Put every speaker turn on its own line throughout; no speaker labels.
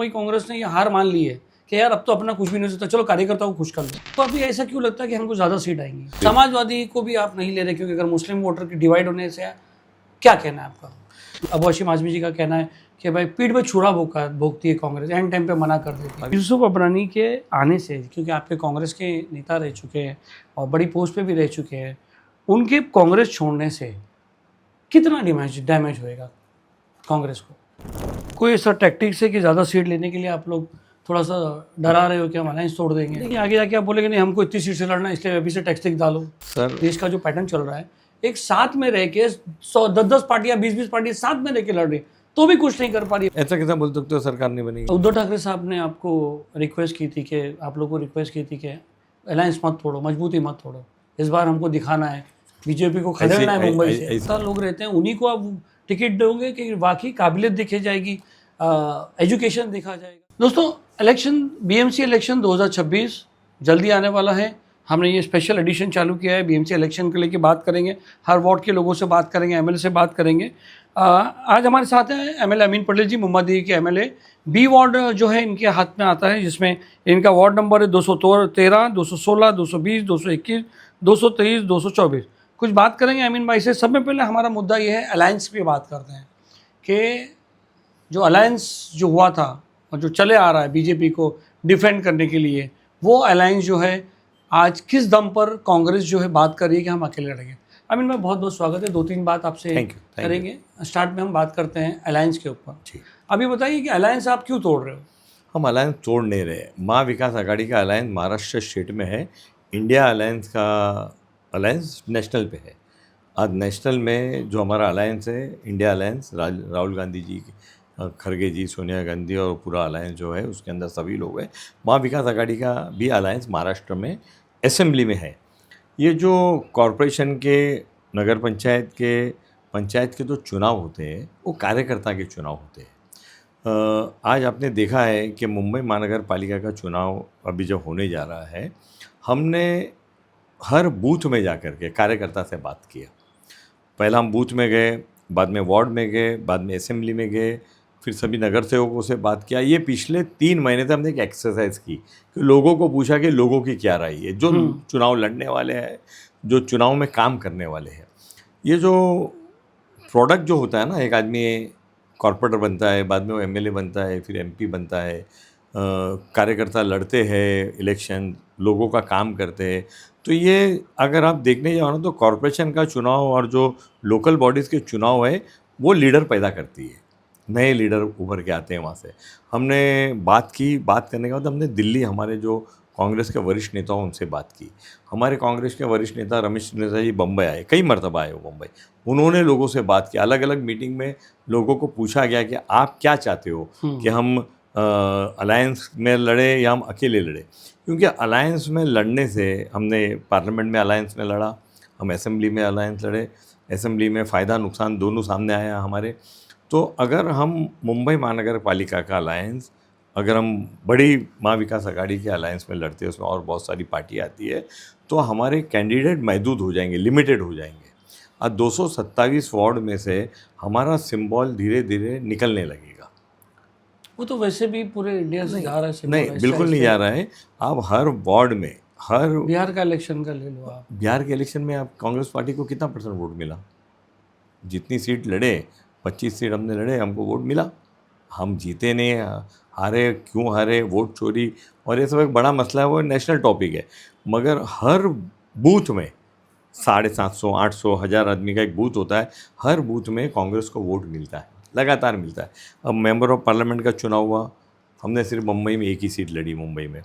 मुंबई कांग्रेस ने ये हार मान ली है कि यार अब तो अपना कुछ भी नहीं हो सकता, चलो कार्यकर्ताओं को खुश कर दो। तो अभी ऐसा क्यों लगता है कि हमको ज़्यादा सीट आएंगी? समाजवादी को भी आप नहीं ले रहे क्योंकि अगर मुस्लिम वोटर की डिवाइड होने से क्या कहना है आपका? अबू हाशिम आज़मी जी का कहना है कि भाई पीठ पे छुरा भोगती है कांग्रेस, एंड टाइम पे मना कर देती है। यूसुफ अबरानी के आने से, क्योंकि आपके कांग्रेस के नेता रह चुके हैं और बड़ी पोस्ट पे भी रह चुके हैं, उनके कांग्रेस छोड़ने से कितना डैमेज होएगा कांग्रेस को? कोई ऐसा टैक्टिक्स है कि ज़्यादा सीट लेने के लिए आप लोग थोड़ा सा डरा रहे हो कि हम अलायंस तोड़ देंगे, लेकिन आगे जाके आप बोलेंगे नहीं हमको इतनी सीट से लड़ना है इसलिए अभी से टैक्टिक डालो?
सर
देश का जो पैटर्न चल रहा है, एक साथ में रह के 10-10 पार्टियां 20-20 पार्टियां साथ में रह के लड़ रही तो भी कुछ नहीं कर पा रही।
ऐसा कैसा बोल सकते हो सरकार नहीं बनी?
उद्धव ठाकरे साहब ने आपको रिक्वेस्ट की थी कि आप लोगों को रिक्वेस्ट की थी कि अलायंस मत तोड़ो, मजबूती मत तोड़ो, इस बार हमको दिखाना है, बीजेपी को खदेड़ना है मुंबई से। ऐसा लोग रहते हैं, उन्हीं को आप टिकट दोगे कि वाकई काबिलियत दिखी जाएगी, एजुकेशन देखा जाएगा। दोस्तों, इलेक्शन बीएमसी इलेक्शन 2026 जल्दी आने वाला है। हमने ये स्पेशल एडिशन चालू किया है, बीएमसी इलेक्शन के लेके बात करेंगे, हर वार्ड के लोगों से बात करेंगे, एमएलए से बात करेंगे। आज हमारे साथ हैं एमएलए अमीन पटेल जी, मुम्बादेवी के एमएलए। बी वार्ड जो है इनके हाथ में आता है, जिसमें इनका वार्ड नंबर है 213, 216, 220, 221, 223, 224। कुछ बात करेंगे अमीन भाई से। सब में पहले हमारा मुद्दा ये है, अलायंस पे बात करते हैं कि जो अलायंस जो हुआ था और जो चले आ रहा है बीजेपी को डिफेंड करने के लिए, वो अलायंस जो है आज किस दम पर कांग्रेस जो है बात कर रही है कि हम अकेले लड़ेंगे। अमीन भाई, बहुत बहुत स्वागत है। 2-3 बात आपसे करेंगे। स्टार्ट में हम बात करते हैं अलायंस के ऊपर। अभी बताइए कि अलायंस आप क्यों तोड़ रहे हो?
हम अलायंस तोड़ नहीं रहे। महाविकास आघाड़ी का अलायंस महाराष्ट्र स्टेट में है, इंडिया अलायंस का अलायंस नेशनल पे है। आज नेशनल में जो हमारा अलायंस है, इंडिया अलायंस, राहुल गांधी जी, खरगे जी, सोनिया गांधी और पूरा अलायंस जो है उसके अंदर सभी लोग हैं। महाविकास आघाड़ी का भी अलायंस महाराष्ट्र में असेंबली में है। ये जो कॉरपोरेशन के, नगर पंचायत के जो चुनाव होते हैं वो कार्यकर्ता के चुनाव होते हैं। आज आपने देखा है कि मुंबई महानगर पालिका का चुनाव अभी जब होने जा रहा है, हमने हर बूथ में जाकर के कार्यकर्ता से बात किया। पहला हम बूथ में गए, बाद में वार्ड में गए, बाद में असेंबली में गए, फिर सभी नगर सेवकों से बात किया। ये पिछले 3 महीने से हमने एक एक्सरसाइज की कि लोगों को पूछा कि लोगों की क्या राय है, जो चुनाव लड़ने वाले हैं, जो चुनाव में काम करने वाले हैं। ये जो प्रोडक्ट जो होता है ना, एक आदमी कॉर्पोरेटर बनता है, बाद में वो एमएलए बनता है, फिर एमपी बनता है, कार्यकर्ता लड़ते हैं इलेक्शन, लोगों का काम करते हैं। तो ये अगर आप देखने जाओ ना, तो कॉरपोरेशन का चुनाव और जो लोकल बॉडीज़ के चुनाव है वो लीडर पैदा करती है, नए लीडर उभर के आते हैं वहाँ से। हमने बात की, बात करने के बाद हमने दिल्ली, हमारे जो कांग्रेस के वरिष्ठ नेता उनसे बात की। हमारे कांग्रेस के वरिष्ठ नेता रमेश नेता जी बम्बई आए, कई मरतबा आए वो मुंबई। उन्होंने लोगों से बात की, अलग अलग मीटिंग में लोगों को पूछा गया कि आप क्या चाहते हो, कि हम अलायंस में लड़े या हम अकेले लड़े। क्योंकि अलायंस में लड़ने से, हमने पार्लियामेंट में अलायंस में लड़ा, हम असेंबली में अलायंस लड़े, असेंबली में फ़ायदा नुकसान दोनों सामने आया हमारे। तो अगर हम मुंबई महानगर पालिका का अलायंस, अगर हम बड़ी महाविकास आघाड़ी के अलायंस में लड़ते हैं, उसमें और बहुत सारी पार्टी आती है, तो हमारे कैंडिडेट महदूद हो जाएंगे, लिमिटेड हो जाएंगे। आज 227 वार्ड में से हमारा सिंबल धीरे धीरे निकलने लगेगा।
वो तो वैसे भी पूरे इंडिया से जा रहा है।
नहीं, बिल्कुल नहीं जा रहा है। आप हर वार्ड में, हर
बिहार का इलेक्शन का ले लो आप,
बिहार के इलेक्शन में आप कांग्रेस पार्टी को कितना % वोट मिला? जितनी सीट लड़े, 25 सीट हमने लड़े, हमको वोट मिला। हम जीते नहीं, हारे, क्यों हारे, वोट चोरी और ये सब एक बड़ा मसला है, वो नेशनल टॉपिक है। मगर हर बूथ में 750, 800, 1000 आदमी का एक बूथ होता है, हर बूथ में कांग्रेस को वोट मिलता है, लगातार मिलता है। अब मेंबर ऑफ पार्लियामेंट का चुनाव हुआ, हमने सिर्फ मुंबई में 1 ही सीट लड़ी, मुंबई में।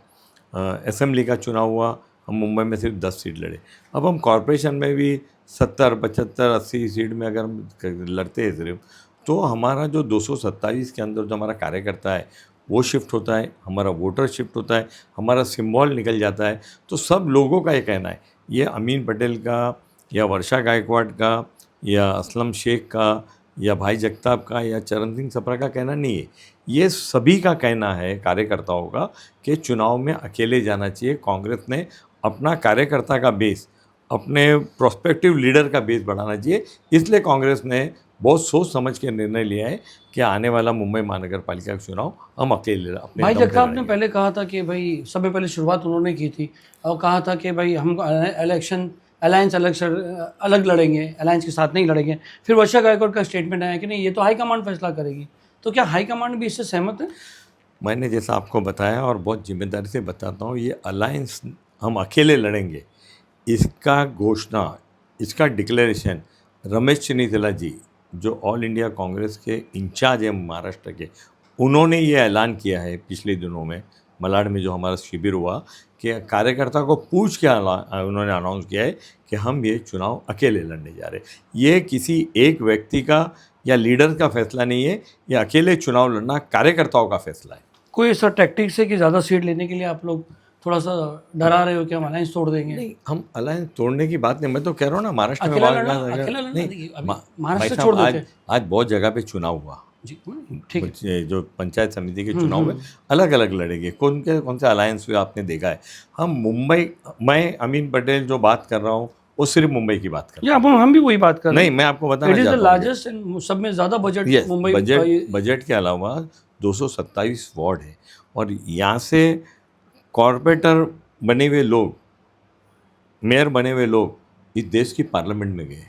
असेंबली का चुनाव हुआ, हम मुंबई में सिर्फ 10 सीट लड़े। अब हम कॉरपोरेशन में भी 70, 75, 80 सीट में अगर हम लड़ते हैं सिर्फ, तो हमारा जो 227 के अंदर जो हमारा कार्यकर्ता है वो शिफ्ट होता है, हमारा वोटर शिफ्ट होता है, हमारा सिंबल निकल जाता है। तो सब लोगों का ये कहना है, ये अमीन पटेल का या वर्षा गायकवाड़ का या असलम शेख का या भाई जगताप का या चरण सिंह सप्रा का कहना नहीं है, ये सभी का कहना है कार्यकर्ताओं का कि चुनाव में अकेले जाना चाहिए। कांग्रेस ने अपना कार्यकर्ता का बेस, अपने प्रोस्पेक्टिव लीडर का बेस बढ़ाना चाहिए, इसलिए कांग्रेस ने बहुत सोच समझ के निर्णय लिया है कि आने वाला मुंबई महानगर पालिका का चुनाव हम अकेले अपने
भाई
दम पे
जगताप ने
लड़ेंगे।
पहले कहा था कि भाई सबसे पहले शुरुआत उन्होंने की थी और कहा था कि भाई हम इलेक्शन अलायंस अलग लड़ेंगे, अलायंस के साथ नहीं लड़ेंगे। फिर वर्षा गायकवाड़ का स्टेटमेंट आया कि नहीं, ये तो हाईकमांड फैसला करेगी। तो क्या हाईकमांड भी इससे सहमत है?
मैंने जैसा आपको बताया और बहुत जिम्मेदारी से बताता हूँ, ये अलायंस हम अकेले लड़ेंगे, इसका घोषणा, इसका डिक्लेरेशन रमेश चन्नीथला जी, जो ऑल इंडिया कांग्रेस के इंचार्ज हैं महाराष्ट्र के, उन्होंने ये ऐलान किया है पिछले दिनों में मलाड में जो हमारा शिविर हुआ, कि कार्यकर्ता को पूछ के उन्होंने अनाउंस किया है कि हम ये चुनाव अकेले लड़ने जा रहे हैं। ये किसी एक व्यक्ति का या लीडर का फैसला नहीं है, ये अकेले चुनाव लड़ना कार्यकर्ताओं का फैसला है।
कोई ऐसा टैक्टिक्स है कि ज़्यादा सीट लेने के लिए आप लोग थोड़ा सा डरा रहे हो कि हम अलायंस तोड़ देंगे?
नहीं, हम अलायंस तोड़ने की बात नहीं, मैं तो कह रहा हूँ ना, महाराष्ट्र में
अकेला
बात
लड़ना, अकेला लड़ना
नहीं,
देखिए, अभी
भाई
महाराष्ट्र
साहब,
छोड़ देते हैं।
आज बहुत जगह पे चुनाव हुआ
जी ठीक है।
कुछ जो पंचायत समिति के चुनाव में अलग अलग लड़ेंगे, कौन से अलायंस हुए आपने देखा है। हम मुंबई, मैं अमीन पटेल जो बात कर रहा हूँ वो सिर्फ मुंबई की बात कर
या हम भी वही बात कर
रहा हूँ।
रहे
नहीं, मैं आपको
हैं।
बताना
इट इज द
चाहता हूँ,
लार्जेस्ट एंड सब में ज़्यादा बजट
यस,
मुंबई
बजट के अलावा 227 वार्ड है, और यहाँ से कॉरपोरेटर बने हुए लोग, मेयर बने हुए लोग इस देश की पार्लियामेंट में गए।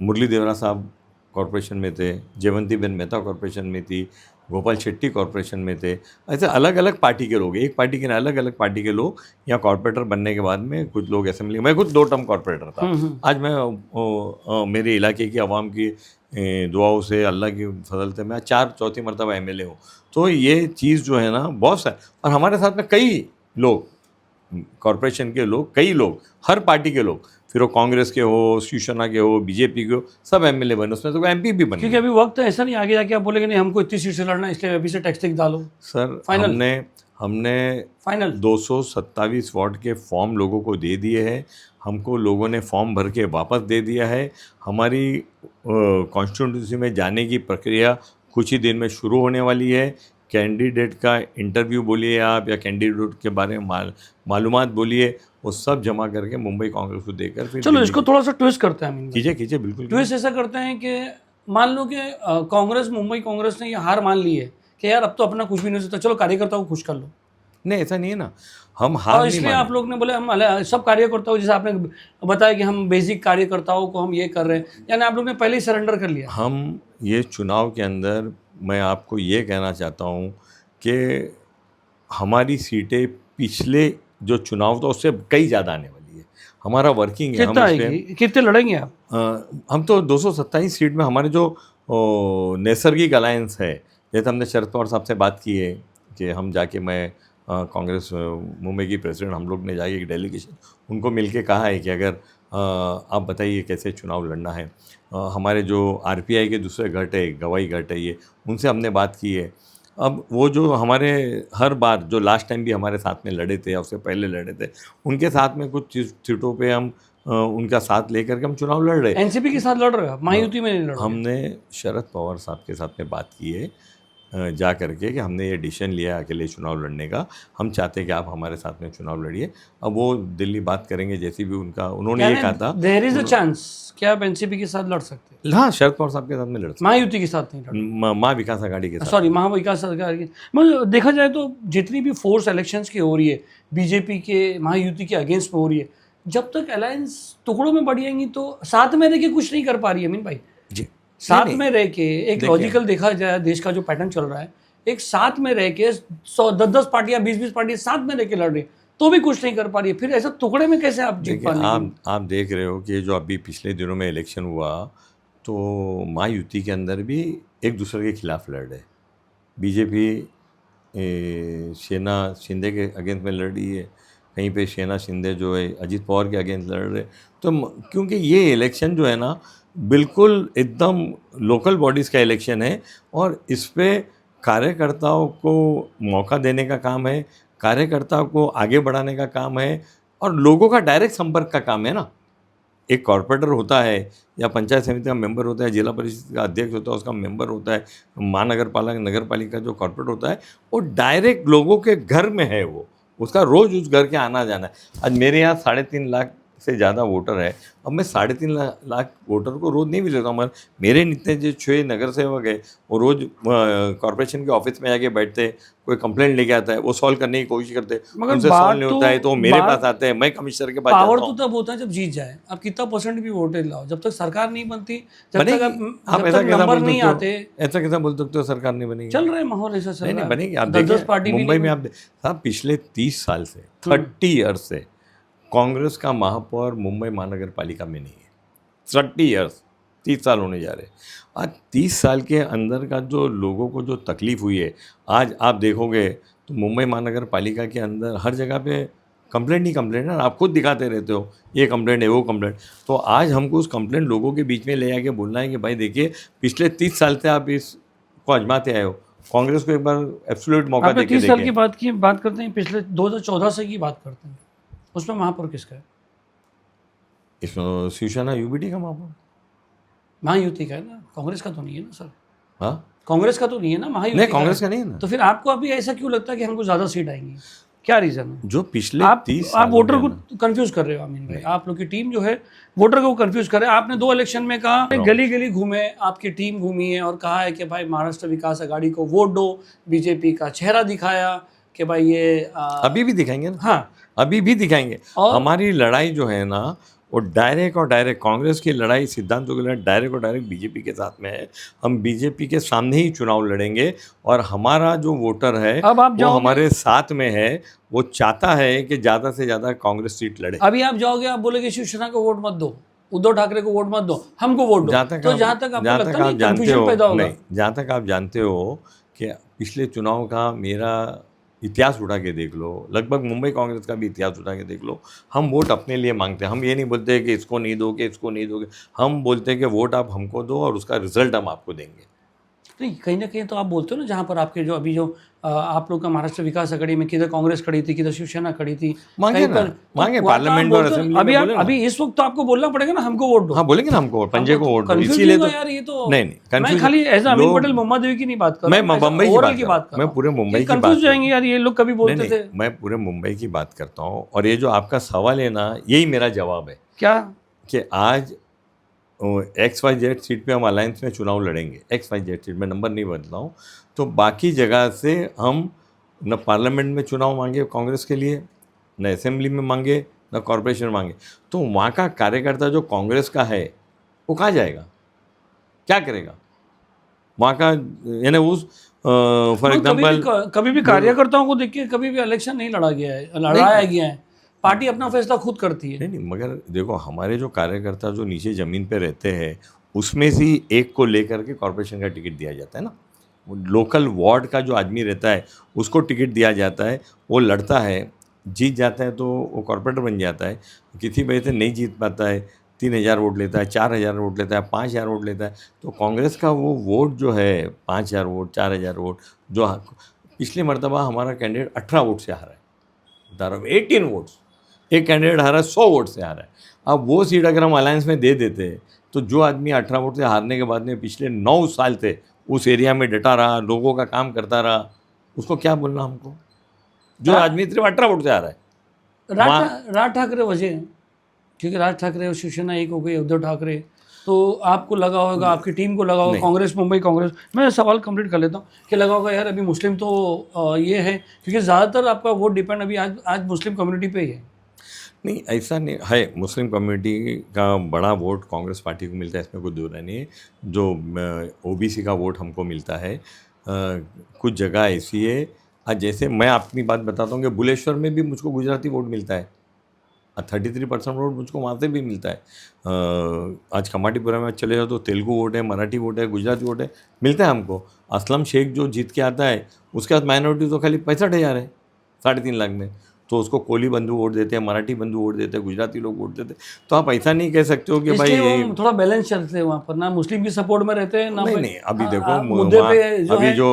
मुरली देवरा साहब कॉरपोरेशन में थे, जयवंती बेन मेहता कॉरपोरेशन में थी, गोपाल शेट्टी कॉरपोरेशन में थे। ऐसे अलग अलग पार्टी के लोग, एक पार्टी के अलग अलग पार्टी के लोग यहाँ कॉरपोरेटर बनने के बाद में कुछ लोग असेंबली, मैं खुद 2 टर्म कॉरपोरेटर था। आज मैं मेरे इलाके की आवाम की दुआओं से, अल्लाह की फजल से मैं 4 मरतबा एमएलए हूँ। तो ये चीज़ जो है ना बहुत सारे, और हमारे साथ में कई लोग, कॉरपोरेशन के लोग, कई लोग, हर पार्टी के लोग, फिर वो कांग्रेस के हो, शिवसेना के हो, बीजेपी के हो, सब एमएलए बने, उसमें तो एमपी भी बने।
क्योंकि अभी वक्त है, ऐसा नहीं आगे जाके आप बोलेंगे नहीं हमको इतनी सीट से लड़ना है इसलिए अभी से टैक्स डालो।
सर
फाइनल
हमने
फाइनल
227 वार्ड के फॉर्म लोगों को दे दिए हैं, हमको लोगों ने फॉर्म भर के वापस दे दिया है। हमारी कॉन्स्टिट्यूंसी में जाने की प्रक्रिया कुछ ही दिन में शुरू होने वाली है। कैंडिडेट का इंटरव्यू बोलिए आप, या कैंडिडेट के बारे में मालूमात बोलिए, वो सब जमा करके मुंबई कांग्रेस को देकर फिर
चलो इसको थोड़ा सा ट्विस्ट करते हैं।
कीजिए बिल्कुल।
ट्विस्ट ऐसा करते हैं कि मान लो कि कांग्रेस, मुंबई कांग्रेस ने ये हार मान ली है कि यार अब तो अपना कुछ भी नहीं हो सकता, चलो कार्यकर्ताओं को खुश कर लो।
नहीं, ऐसा नहीं है ना, हम हार नहीं
इसलिए आप लोग ने बोले हम सब कार्यकर्ताओं, जैसे आपने बताया कि हम बेसिक कार्यकर्ताओं को हम ये कर रहे हैं, यानी आप लोग ने पहले ही सरेंडर कर लिया।
हम ये चुनाव के अंदर, मैं आपको ये कहना चाहता हूँ कि हमारी सीटें पिछले जो चुनाव था उससे कई ज़्यादा आने वाली है। हमारा वर्किंग है,
कितना कितने लड़ेंगे आप?
हम तो 227 सीट में, हमारे जो नैसर्गिक अलायंस है, जैसे हमने शरद पवार साहब से बात की है कि हम जाके, मैं कांग्रेस मुंबई की प्रेसिडेंट, हम लोग ने जाके एक डेलीगेशन उनको मिलके कहा है कि अगर आप बताइए कैसे चुनाव लड़ना है। हमारे जो आरपीआई के दूसरे घट है, गवाई घट है, ये उनसे हमने बात की है। अब वो जो हमारे हर बार जो लास्ट टाइम भी हमारे साथ में लड़े थे या उससे पहले लड़े थे, उनके साथ में कुछ सीटों पे हम उनका साथ लेकर के हम चुनाव लड़ रहे हैं।
एनसीपी के साथ लड़ रहे हो, महायुति में नहीं लड़ रहे?
हमने शरद पवार साहब के साथ में बात की है जा करके कि हमने ये डिसीजन लिया अकेले चुनाव लड़ने का। हम चाहते हैं कि आप हमारे साथ में चुनाव लड़िए। अब वो दिल्ली बात करेंगे, जैसी भी उनका, उन्होंने ये कहा था
देयर इज अ चांस कि आप एनसीपी के साथ लड़ सकते हैं।
हाँ, शरद पवार साहब के साथ में लड़ सकते,
महायुति के साथ नहीं लड़,
माँ विकास आघाड़ी के साथ।
सॉरी, महाविकास आघाड़ी के। मतलब देखा जाए तो जितनी भी फोर्स इलेक्शंस की हो रही है बीजेपी के, महायुति के अगेंस्ट में हो रही है, जब तक अलायंस टुकड़ों में बढ़ जाएंगी तो साथ में रह के कुछ नहीं कर पा रही है। अमीन भाई
जी,
साथ में रह के एक लॉजिकल देखा जाए, देश का जो पैटर्न चल रहा है, एक साथ में रह के 10-10 पार्टियां, 20-20 पार्टियां साथ में रह के लड़ रही तो भी कुछ नहीं कर पा रही है, फिर ऐसा टुकड़े में कैसे आप जीत पाएंगे?
आप देख रहे हो कि जो अभी पिछले दिनों में इलेक्शन हुआ तो महायुति के अंदर भी एक दूसरे के खिलाफ लड़ रहे। बीजेपी सेना शिंदे के अगेंस्ट में लड़ रही है, कहीं पे सेना शिंदे जो है अजीत पवार के अगेंस्ट लड़ रहे। तो क्योंकि ये इलेक्शन जो है ना बिल्कुल एकदम लोकल बॉडीज़ का इलेक्शन है, और इस पर कार्यकर्ताओं को मौका देने का काम है, कार्यकर्ताओं को आगे बढ़ाने का काम है, और लोगों का डायरेक्ट संपर्क का काम है ना। एक कॉर्पोरेटर होता है या पंचायत समिति का मेंबर होता है, जिला परिषद का अध्यक्ष होता है, उसका मेंबर होता है, महानगर पालिका, नगर पालिका जो कॉर्पोरेट होता है, वो डायरेक्ट लोगों के घर में है, वो उसका रोज़ उस घर के आना जाना है। आज मेरे यहाँ से ज़्यादा वोटर है। अब मैं 3.5 लाख वोटर को रोज़ नहीं मिल सकता, मगर मेरे जितने जो 6 नगर सेवक है वो रोज़ कॉर्पोरेशन के ऑफिस में जाके बैठते, कोई कंप्लेंट लेके आता है, वो सॉल्व करने की कोशिश करते,
मगर
उनसे
बात
सॉल्व नहीं होता है तो वो मेरे
बात-
पास आते हैं, मैं कमिश्नर के पास
पावर
जाता
तो
हूँ।
तब होता है जब जीत जाए। आप कितना परसेंट भी वोटेज लाओ, जब तक सरकार नहीं बनती, जब
बनेगी।
तक
आप
जब
ऐसा
तक
कैसा
नंबर
बोल
नहीं
सकते हो?
आते।
ऐसा कैसा बोल सकते हो सरकार नहीं बनेगी?
चल रहा है माहौल ऐसा, चल
नहीं
रहा
नहीं
है।
बनेगी। आप
10-10
देखिए
पार्टी भी
मुंबई
नहीं
में,
बनी।
साहब पिछले 30 साल से 30 ईयर्स से कांग्रेस का महापौर मुंबई महानगर पालिका में नहीं है। 30 ईयर्स, 30 साल होने जा रहे हैं। आज 30 साल के अंदर का जो लोगों को जो तकलीफ हुई है, आज आप देखोगे तो मुंबई महानगर पालिका के अंदर हर जगह पे कंप्लेंट ही कंप्लेंट है। आप खुद दिखाते रहते हो ये कंप्लेंट है वो कंप्लेंट। तो आज हमको उस कंप्लेंट लोगों के बीच में ले आके बोलना है कि भाई देखिए पिछले 30 साल से आप इसको आजमाते आए हो, कांग्रेस को एक बार एब्सोल्यूट मौका
आपने
देके
30 साल की
देखिए।
बात करते हैं, पिछले 2014 से की बात करते हैं, उसमें महापौर किसका है?
इसमें शिवसेना यूबीटी का महापौर।
महायुति का है ना, कांग्रेस का तो नहीं है ना सर।
हाँ
कांग्रेस का तो नहीं है ना, महायुति
नहीं,
का
कांग्रेस
है।
का नहीं है ना।
तो फिर आपको अभी ऐसा क्यों लगता है कि हमको ज़्यादा सीट आएंगी? क्या रीज़न है?
जो पिछले
आप
30
आप
सालों
वोटर
में
को कंफ्यूज कर रहे हो अमीन भाई। आप लोग की टीम जो है वोटर को कंफ्यूज कर रहे हैं। आपने 2 इलेक्शन में कहा, गली गली घूमे, आपकी टीम घूमी है और कहा है कि भाई महाराष्ट्र विकास आघाड़ी को वोट दो, बीजेपी का चेहरा दिखाया कि भाई ये
अभी भी दिखाएंगे ना।
हाँ,
अभी भी दिखाएंगे।
और
हमारी लड़ाई जो है ना वो डायरेक्ट और डायरेक्ट, कांग्रेस की लड़ाई सिद्धांतों की लड़ाई डायरेक्ट और डायरेक्ट बीजेपी के साथ में है। हम बीजेपी के सामने ही चुनाव लड़ेंगे और हमारा जो वोटर है
अब आप
वो
जाओगे,
हमारे साथ में है। वो चाहता है कि ज़्यादा से ज़्यादा कांग्रेस सीट लड़े।
अभी आप जाओगे, आप बोलेगे शिवसेना को वोट मत दो, उद्धव ठाकरे को वोट मत दो, हमको वोट दो। तो जहाँ तक आपको लगता है कंफ्यूजन पैदा होगा।
नहीं, जहाँ तक आप जानते हो कि पिछले चुनाव का मेरा इतिहास उठा के देख लो, लगभग मुंबई कांग्रेस का भी इतिहास उठा के देख लो, हम वोट अपने लिए मांगते हैं। हम ये नहीं बोलते कि इसको नहीं दोगे, इसको नहीं दोगे। हम बोलते हैं कि वोट आप हमको दो और उसका रिजल्ट हम आपको देंगे।
नहीं, कहीं ना कहीं तो आप बोलते हो ना, जहाँ पर आपके जो अभी जो आप लोग का महाराष्ट्र विकास आघाड़ी में किधर कांग्रेस खड़ी थी, किधर शिवसेना खड़ी थी,
मांगे
कहीं
ना,
पर
मांगे
वहाँ तो आप
पार्लियामेंट और
बोलते हो।
असेंबली
अभी
में
आप
बोले ना।
अभी इस वक्त तो आपको बोलना पड़ेगा ना, हमको वोट दो।
हाँ बोलेंगे ना, हमको पंजे को वोट दो।
कंफ्यूज
इसीलिए तो
यार, ये तो
नहीं
मैं
कंफ्यूज
खाली एज अमीन
लोग-
पटेल मुम्मा देवी की नहीं बात कर
मैं
रहा हूँ,
मुंबई की
ओवरऑल
बात
की
कर
बात
रहा
कर
हूँ। मैं पूरे मुंबई की बात
कंफ्यूज
कर रहा हूँ।
जाएंगे यार, ये लोग कभी बोलते थे।
मैं पूरे मुंबई की बात करता हूँ और ये जो आपका सवाल है ना, यही मेरा जवाब है
क्या
कि आज XYZ सीट पे हम अलायंस में चुनाव लड़ेंगे। XYZ सीट में नंबर नहीं बदला हूँ, तो बाकी जगह से हम न पार्लियामेंट में चुनाव मांगे कांग्रेस के लिए, न असेंबली में मांगे, न कॉरपोरेशन मांगे। तो वहाँ का कार्यकर्ता जो कांग्रेस का है वो कहाँ जाएगा, क्या करेगा वहाँ का? यानी उस फॉर एग्जाम्पल
कभी भी कार्यकर्ताओं को देख के कभी भी इलेक्शन नहीं लड़ा गया है, लड़ाया गया है। पार्टी अपना फैसला खुद करती है।
नहीं, मगर देखो हमारे जो कार्यकर्ता जो नीचे ज़मीन पे रहते हैं उसमें से ही एक को लेकर के कॉरपोरेशन का टिकट दिया जाता है ना। लोकल वार्ड का जो आदमी रहता है उसको टिकट दिया जाता है, वो लड़ता है, जीत जाता है तो वो कॉरपोरेटर बन जाता है। किसी वजह से नहीं जीत पाता है, 3,000 वोट लेता है, 4,000 वोट लेता है, 5,000 वोट लेता है, तो कांग्रेस का वो वोट जो है 5,000 वोट, 4,000 वोट, जो पिछली मरतबा हमारा कैंडिडेट 18 वोट से हारा है, बता रहा हूँ 18 वोट्स, एक कैंडिडेट हारा 100 वोट से हारा है। अब वो सीट अगर हम अलायंस में दे देते तो जो आदमी 18 वोट से हारने के बाद में पिछले 9 साल से उस एरिया में डटा रहा, लोगों का काम करता रहा, उसको क्या बोलना हमको? जो आदमी सिर्फ 18 वोट से आ रहा है।
राज ठाकरे वजह है, क्योंकि राज ठाकरे और शिवसेना एक हो गई, उद्धव ठाकरे, तो आपको लगा होगा, आपकी टीम को लगा होगा, कांग्रेस, मुंबई कांग्रेस। मैं सवाल कंप्लीट कर लेता हूँ कि लगा होगा यार अभी मुस्लिम तो ये है, क्योंकि ज़्यादातर आपका वोट डिपेंड अभी आज मुस्लिम कम्युनिटी पे ही है।
नहीं, ऐसा नहीं है। मुस्लिम कम्युनिटी का बड़ा वोट कांग्रेस पार्टी को मिलता है, इसमें कोई दो नहीं है। जो OBC का वोट हमको मिलता है, कुछ जगह ऐसी है। आज जैसे मैं अपनी बात बताता हूँ कि बुलेश्वर में भी मुझको गुजराती वोट मिलता है, 33% वोट मुझको वहाँ से भी मिलता है। आज कमाटीपुरा में चले जाओ तो तेलुगु वोट है, मराठी वोट है, गुजराती वोट है, मिलता है हमको। असलम शेख जो जीत के आता है उसके बाद माइनॉरिटी तो खाली 65,000 है 3.5 लाख में, तो उसको कोली बंधु वोट देते हैं, मराठी बंधु वोट देते हैं, गुजराती लोग वोट देते हैं। तो आप ऐसा नहीं कह सकते हो कि भाई
वो थोड़ा बैलेंस चलते हैं वहाँ पर, ना मुस्लिम की सपोर्ट में रहते हैं ना।
नहीं, अभी देखो
मुद्दे पे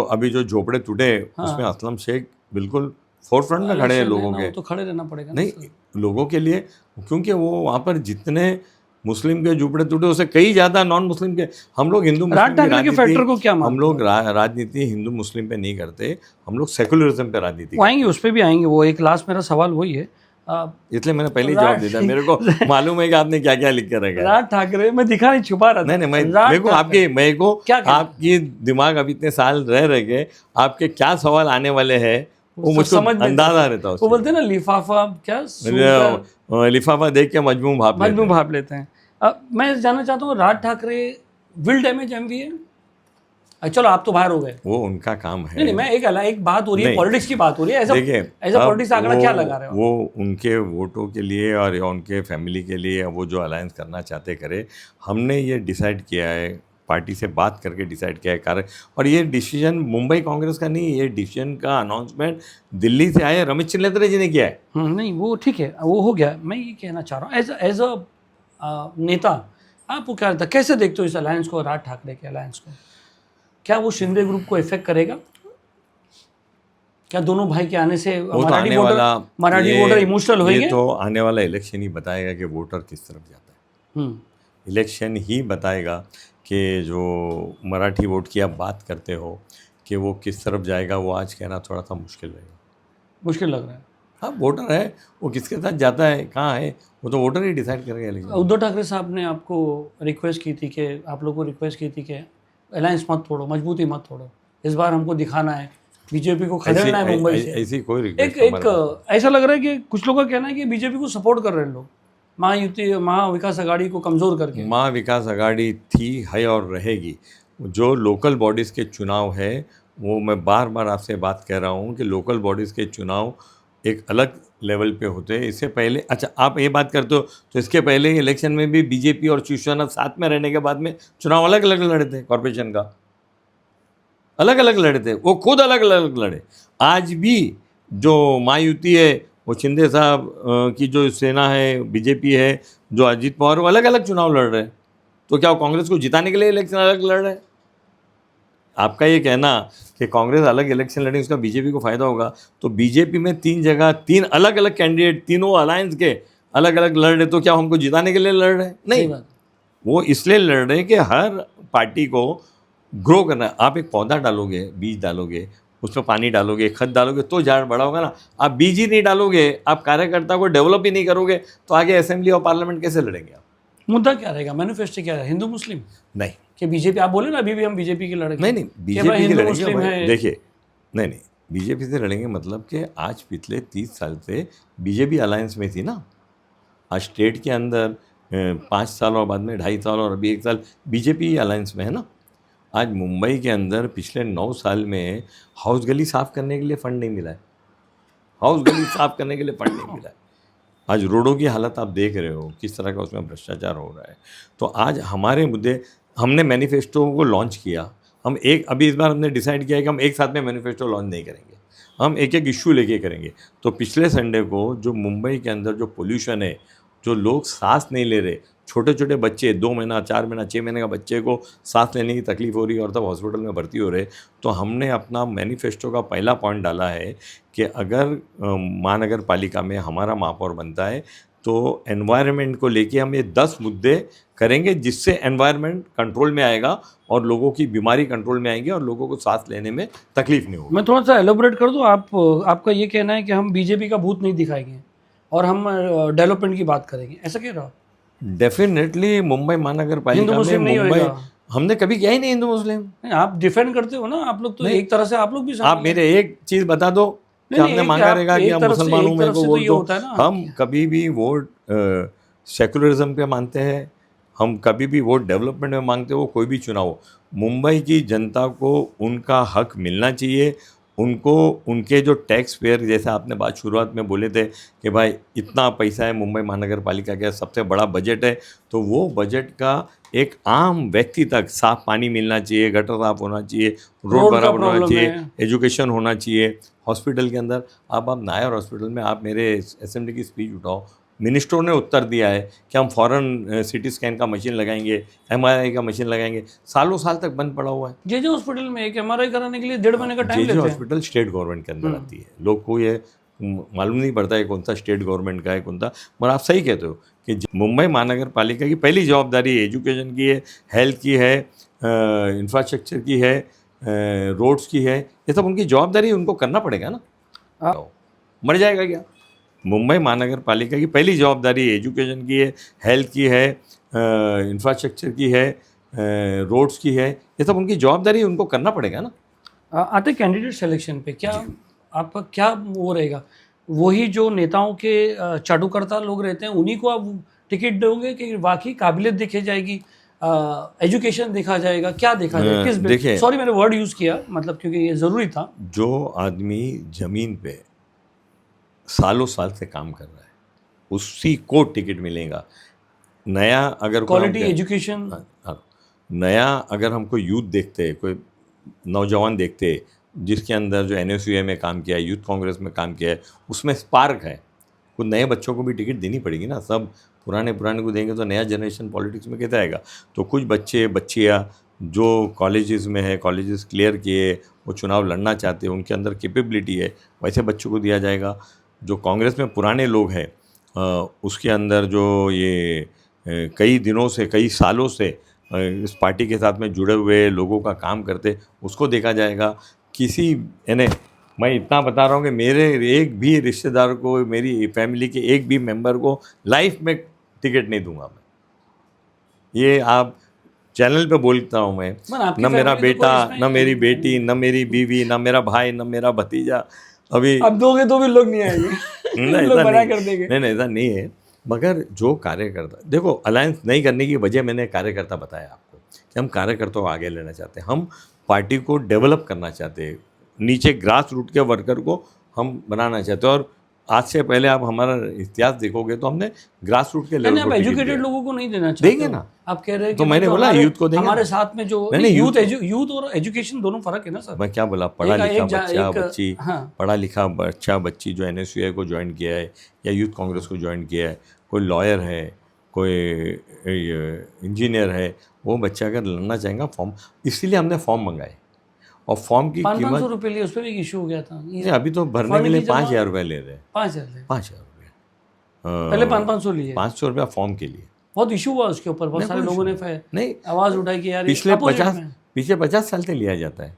अभी जो झोपड़े टूटे उसमें असलम शेख बिल्कुल फोरफ्रंट में खड़े हैं लोगों के।
तो खड़े रहना पड़ेगा
नहीं, लोगों के लिए, क्योंकि वो वहाँ पर जितने मुस्लिम के झोपड़े टूटे उससे कई ज़्यादा नॉन मुस्लिम के। हम लोग हिंदू मुस्लिम के
फैक्टर को क्या
हम लोग राजनीति हिंदू मुस्लिम पे नहीं करते, हम लोग सेकुलरिज्म पे राजनीति
आएंगे, उस पर भी आएंगे। वो एक लास्ट मेरा सवाल वही है,
इसलिए मैंने पहले ही जवाब दिया था, मेरे को मालूम है कि आपने क्या क्या लिख कर रखा है।
राज ठाकरे, मैं दिखा नहीं, छुपा रहा था।
नहीं मेरे
राज
को
क्या कहना?
आपकी दिमाग अब इतने साल रह के आपके क्या सवाल आने वाले हैं वो मुझको
समझ में
अंदाजा रहता है।
वो बोलते हैं ना, लिफाफा क्या सूंघकर
लिफाफा देख के मजमू भाप
लेते हैं। मैं जानना चाहता हूँ, Raj Thackeray will damage MVA? चलो आप तो बाहर हो गए,
वो उनका काम है।
नहीं मैं एक बात हो रही है,
नहीं,
पॉलिटिक्स की बात हो रही है,
देखिए
ऐसा पॉलिटिक्स आंकड़ा क्या लगा रहे हो?
वो उनके वोटों के लिए और या उनके फैमिली के लिए वो जो अलायंस करना चाहते करे। हमने ये डिसाइड किया है, पार्टी से बात करके डिसाइड किया है कार्य। और ये डिसीजन मुंबई कांग्रेस का नहीं, ये डिसीजन का अनाउंसमेंट दिल्ली से आए रमेश चिल्लेत्रे जी ने किया है।
नहीं वो ठीक है, वो हो गया। मैं ये कहना चाह रहा हूँ, एज अ नेता आपको क्या लगता है, कैसे देखते हो इस अलायंस को, राज ठाकरे के अलायंस को? क्या वो शिंदे ग्रुप को इफेक्ट करेगा? क्या दोनों भाई के आने से मराठी वोटर इमोशनल होंगे?
ये तो आने वाला इलेक्शन ही बताएगा कि वोटर किस तरफ जाता है। इलेक्शन ही बताएगा कि जो मराठी वोट की आप बात करते हो कि वो किस तरफ जाएगा। वो आज कहना थोड़ा सा मुश्किल रहेगा, मुश्किल
लग रहा है।
हाँ, वोटर है, वो किसके साथ जाता है, कहाँ है, वो तो वोटर ही डिसाइड करेगा।
उद्धव ठाकरे साहब ने आपको रिक्वेस्ट की थी कि आप लोगों को रिक्वेस्ट की थी कि अलायंस मत तोड़ो, मजबूती मत तोड़ो, इस बार हमको दिखाना है, बीजेपी को खदेड़ना है मुंबई से।
ऐसी कोई रिक्वेस्ट
एक ऐसा लग रहा है कि कुछ लोगों का कहना है कि बीजेपी को सपोर्ट कर रहे हैं लोग, महाविकास अघाड़ी को कमज़ोर करके।
महाविकास अघाड़ी थी, है और रहेगी। जो लोकल बॉडीज़ के चुनाव है, वो मैं बार बार आपसे बात कह रहा हूँ कि लोकल बॉडीज़ के चुनाव एक अलग लेवल पे होते हैं। इससे पहले, अच्छा आप ये बात करते हो तो इसके पहले इलेक्शन में भी बीजेपी और शिवसेना साथ में रहने के बाद में चुनाव अलग अलग लड़े थे। कॉर्पोरेशन का अलग अलग लड़े थे, वो खुद अलग अलग लड़े। आज भी जो महायुति है, वो शिंदे साहब की जो सेना है, बीजेपी है, जो अजीत पवार, वो अलग अलग चुनाव लड़ रहे हैं। तो क्या वो कांग्रेस को जिताने के लिए इलेक्शन अलग लड़ रहे हैं? आपका ये कहना कि कांग्रेस अलग इलेक्शन लड़े उसका बीजेपी को फायदा होगा, तो बीजेपी में 3 जगह 3 अलग अलग कैंडिडेट, तीनों अलायंस के अलग अलग लड़ रहे, तो क्या हमको जिताने के लिए लड़ रहे हैं? नहीं, वो इसलिए लड़ रहे हैं कि हर पार्टी को ग्रो करना है। आप एक पौधा डालोगे, बीज डालोगे, उसमें पानी डालोगे, खत डालोगे, तो झाड़ बड़ा होगा ना। आप बीज ही नहीं डालोगे, आप कार्यकर्ता को डेवलप ही नहीं करोगे, तो आगे असेंबली और पार्लियामेंट कैसे लड़ेंगे आप?
मुद्दा क्या रहेगा, मैनिफेस्टो क्या है? हिंदू मुस्लिम
नहीं
कि बीजेपी? आप बोले ना अभी भी हम बीजेपी की लड़ेंगे।
नहीं बीजेपी की लड़ेंगे। देखिए नहीं बीजेपी से लड़ेंगे मतलब कि आज पिछले 30 साल से बीजेपी अलायंस में थी ना। आज स्टेट के अंदर 5 साल और बाद में 2.5 साल और अभी 1 साल बीजेपी अलायंस में है ना। आज मुंबई के अंदर पिछले 9 साल में हाउस गली साफ़ करने के लिए फ़ंड नहीं मिला है। हाउस गली साफ़ करने के लिए फ़ंड नहीं मिला है। आज रोडों की हालत आप देख रहे हो किस तरह का उसमें भ्रष्टाचार हो रहा है। तो आज हमारे मुद्दे, हमने मैनिफेस्टो को लॉन्च किया। हम अभी इस बार हमने डिसाइड किया है कि हम एक साथ में मैनिफेस्टो लॉन्च नहीं करेंगे, हम एक एक इश्यू लेके करेंगे। तो पिछले संडे को जो मुंबई के अंदर जो पोल्यूशन है, जो लोग सांस नहीं ले रहे, छोटे छोटे बच्चे 2 महीना 4 महीना 6 महीने का बच्चे को सांस लेने की तकलीफ हो रही है और तब हॉस्पिटल में भर्ती हो रहे, तो हमने अपना मैनिफेस्टो का पहला पॉइंट डाला है कि अगर महानगर पालिका में हमारा महापौर बनता है तो एनवायरनमेंट को लेके हम ये 10 मुद्दे करेंगे जिससे एनवायरनमेंट कंट्रोल में आएगा और लोगों की बीमारी कंट्रोल में आएगी और लोगों को सांस लेने में तकलीफ नहीं होगी।
मैं थोड़ा सा एलोबरेट कर दूँ। आपका ये कहना है कि हम बीजेपी का भूत नहीं दिखाएंगे और हम डेवलपमेंट की बात करेंगे, ऐसा कह रहा?
डेफिनेटली मुंबई महानगर पालिका में मुंबई हमने कभी किया ही नहीं हिंदू मुस्लिम।
आप डिफेंड करते हो ना, आप लोग तो एक तरह से आप लोग भी।
आप मेरे एक चीज़ बता दो कि हमने मांगा रहेगा कि हम मुसलमानों में को वोट दो। हम कभी भी वोट सेकुलरिज्म पे मानते हैं, हम कभी भी वोट डेवलपमेंट में मांगते हो। कोई भी चुनाव हो, मुंबई की जनता को उनका हक मिलना चाहिए। उनको उनके जो टैक्स पेयर, जैसे आपने बात शुरुआत में बोले थे कि भाई इतना पैसा है मुंबई महानगर पालिका का, सबसे बड़ा बजट है, तो वो बजट का एक आम व्यक्ति तक साफ पानी मिलना चाहिए, गटर साफ होना चाहिए, रोड बराबर होना चाहिए, एजुकेशन होना चाहिए। हॉस्पिटल के अंदर आप नायर हॉस्पिटल में आप मेरे असेंबली की स्पीच उठाओ, मिनिस्टरों ने उत्तर दिया है कि हम फॉरेन सिटी स्कैन का मशीन लगाएंगे, MRI का मशीन लगाएंगे। सालों साल तक बंद पड़ा हुआ है।
जे हॉस्पिटल में एक MRI कराने के लिए 1.5 महीने का टाइम लेते हैं।
हॉस्पिटल स्टेट गवर्नमेंट के अंदर आती है, लोग को ये मालूम नहीं पड़ता है कौन सा स्टेट गवर्नमेंट का है कौन सा। मगर आप सही कहते हो कि मुंबई महानगर पालिका की पहली जवाबदारी एजुकेशन की है, हेल्थ की है, इंफ्रास्ट्रक्चर की है, रोड्स की है। ये सब उनकी जवाबदारी, उनको करना पड़ेगा ना। मर जाएगा क्या? मुंबई महानगर पालिका की पहली जवाबदारी एजुकेशन की है, हेल्थ की है, इंफ्रास्ट्रक्चर की है, रोड्स की है, ये सब उनकी जवाबदारी है, उनको करना पड़ेगा ना।
आते कैंडिडेट सिलेक्शन पे क्या आपका क्या वो रहेगा? वही जो नेताओं के चाटुकर्ता लोग रहते हैं उन्हीं को आप टिकट दोगे कि वाकई काबिलियत देखी जाएगी, एजुकेशन देखा जाएगा, क्या देखा जाएगा, किस
देखिए,
सॉरी मैंने वर्ड यूज़ किया, मतलब क्योंकि ये ज़रूरी था।
जो आदमी जमीन पे सालों साल से काम कर रहा है उसी को टिकट मिलेगा। नया अगर
क्वालिटी एजुकेशन,
नया अगर हमको यूथ देखते हैं, कोई नौजवान देखते हैं जिसके अंदर जो NSUA में काम किया है, यूथ कांग्रेस में काम किया है, उसमें स्पार्क है, कुछ नए बच्चों को भी टिकट देनी पड़ेगी ना। सब पुराने को देंगे तो नया जनरेशन पॉलिटिक्स में कैसे आएगा? तो कुछ बच्चे बच्चियाँ जो कॉलेजेस में है, कॉलेजेस क्लियर किए, वो चुनाव लड़ना चाहते हैं, उनके अंदर कैपेबिलिटी है, वैसे बच्चों को दिया जाएगा। जो कांग्रेस में पुराने लोग हैं उसके अंदर जो ये कई दिनों से, कई सालों से इस पार्टी के साथ में जुड़े हुए लोगों का काम करते, उसको देखा जाएगा। किसी यानी मैं इतना बता रहा हूँ कि मेरे एक भी रिश्तेदार को, मेरी फैमिली के एक भी मेंबर को लाइफ में टिकट नहीं दूंगा मैं। ये आप चैनल पे बोलता हूँ मैं, न मेरा बेटा, न मेरी बेटी, न मेरी बीवी, न मेरा भाई, न मेरा भतीजा। अभी
अब दोगे तो भी लोग नहीं आएंगे।
नहीं,
लोग
ऐसा
मना
नहीं,
कर देंगे।
नहीं ऐसा नहीं है। मगर जो कार्यकर्ता, देखो अलायंस नहीं करने की वजह मैंने कार्यकर्ता बताया आपको कि हम कार्यकर्ताओं को आगे लेना चाहते हैं, हम पार्टी को डेवलप करना चाहते हैं, नीचे ग्रास रूट के वर्कर को हम बनाना चाहते हैं। और आज से पहले आप हमारा इतिहास देखोगे तो हमने ग्रास रूट के लेवल
आप
पर
एजुकेटेड लोगों को नहीं देना चाहते,
देंगे ना।
आप कह रहे हैं
तो मैंने बोला यूथ को देंगे,
हमारे साथ में जो यूथ और एजुकेशन दोनों फर्क है ना सर।
मैं क्या बोला, पढ़ा लिखा बच्चा बच्ची, पढ़ा लिखा बच्चा बच्ची जो NSUA को ज्वाइन किया है या यूथ कांग्रेस को ज्वाइन किया है, कोई लॉयर है, कोई इंजीनियर है, वो बच्चा अगर लड़ना चाहेगा फॉर्म, इसीलिए हमने फॉर्म मंगाए। और फॉर्म की कीमत
500 रुपये लिए, उस पर भी इशू हो गया था।
अभी तो भरने के लिए 5,000 रुपये ले रहे हैं।
5,000
रुपये
पहले 500 लिए,
500 रुपया फॉर्म के लिए।
बहुत इशू हुआ उसके ऊपर, बहुत सारे लोगों ने
नहीं
आवाज़ उठाई कि यार
पिछले 50 साल से लिया जाता है।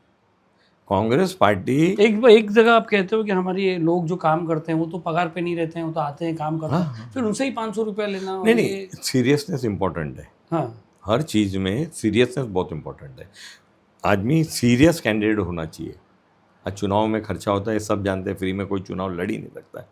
कांग्रेस पार्टी
एक जगह आप कहते हो कि हमारे लोग जो काम करते हैं वो तो पगार पे नहीं रहते हैं, वो तो आते हैं काम करते हैं, फिर उनसे ही 500 रुपया लेना।
नहीं, सीरियसनेस इम्पोर्टेंट है।
हाँ,
हर चीज़ में सीरियसनेस बहुत इम्पोर्टेंट है। आदमी सीरियस कैंडिडेट होना चाहिए। आज चुनाव में खर्चा होता है, सब जानते हैं, फ्री में कोई चुनाव लड़ ही नहीं सकता है।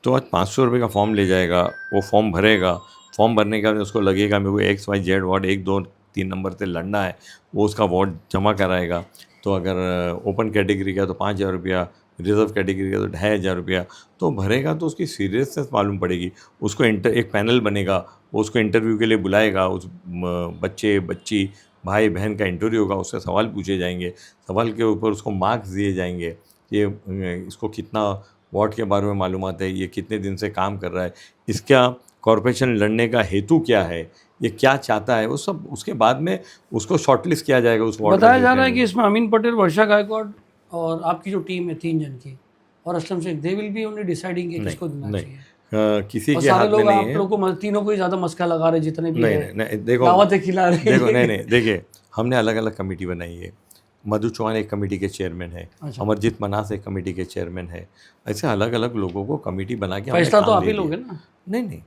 तो आज 500 रुपये का फॉर्म ले जाएगा, वो फॉर्म भरेगा, फॉर्म भरने के बाद उसको लगेगा मेरे को XYZ वार्ड 1 2 3 नंबर से लड़ना है, वो उसका वार्ड जमा कराएगा। तो अगर ओपन कैटेगरी का तो 5,000 रुपया, रिजर्व कैटेगरी का तो 2,500 रुपया, तो भरेगा तो उसकी सीरियसनेस मालूम पड़ेगी। उसको एक पैनल बनेगा, वो उसको इंटरव्यू के लिए बुलाएगा, उस बच्चे बच्ची भाई बहन का इंटरव्यू होगा, उससे सवाल पूछे जाएंगे, सवाल के ऊपर उसको मार्क्स दिए जाएंगे। ये इसको कितना वार्ड के बारे में मालूमात है, ये कितने दिन से काम कर रहा है, इसका कॉरपोरेशन लड़ने का हेतु क्या है, ये क्या चाहता है, वो सब उसके बाद में उसको शॉर्टलिस्ट किया जाएगा। उस वार्ड
बताया जा रहा है कि इसमें अमीन पटेल, वर्षा गायकवाड़ और आपकी जो टीम है 3 जन की और Aslam Shaikh, they will be only deciding कि किसको देना चाहिए।
किसी के हाथ में नहीं है।
आप लोगों को तीनों को ही ज़्यादा मस्का लगा रहे जितने भी
नहीं, देखो
दावतें खिला रहे हैं।
देखो नहीं, देखिए हमने अलग अलग कमेटी बनाई है। मधु चौहान एक कमेटी के चेयरमैन है, अमरजीत मनास एक कमेटी के चेयरमैन है। ऐसे अलग अलग लोगों को कमेटी बना के
फैसला तो आप ही लोगे ना।
नहीं,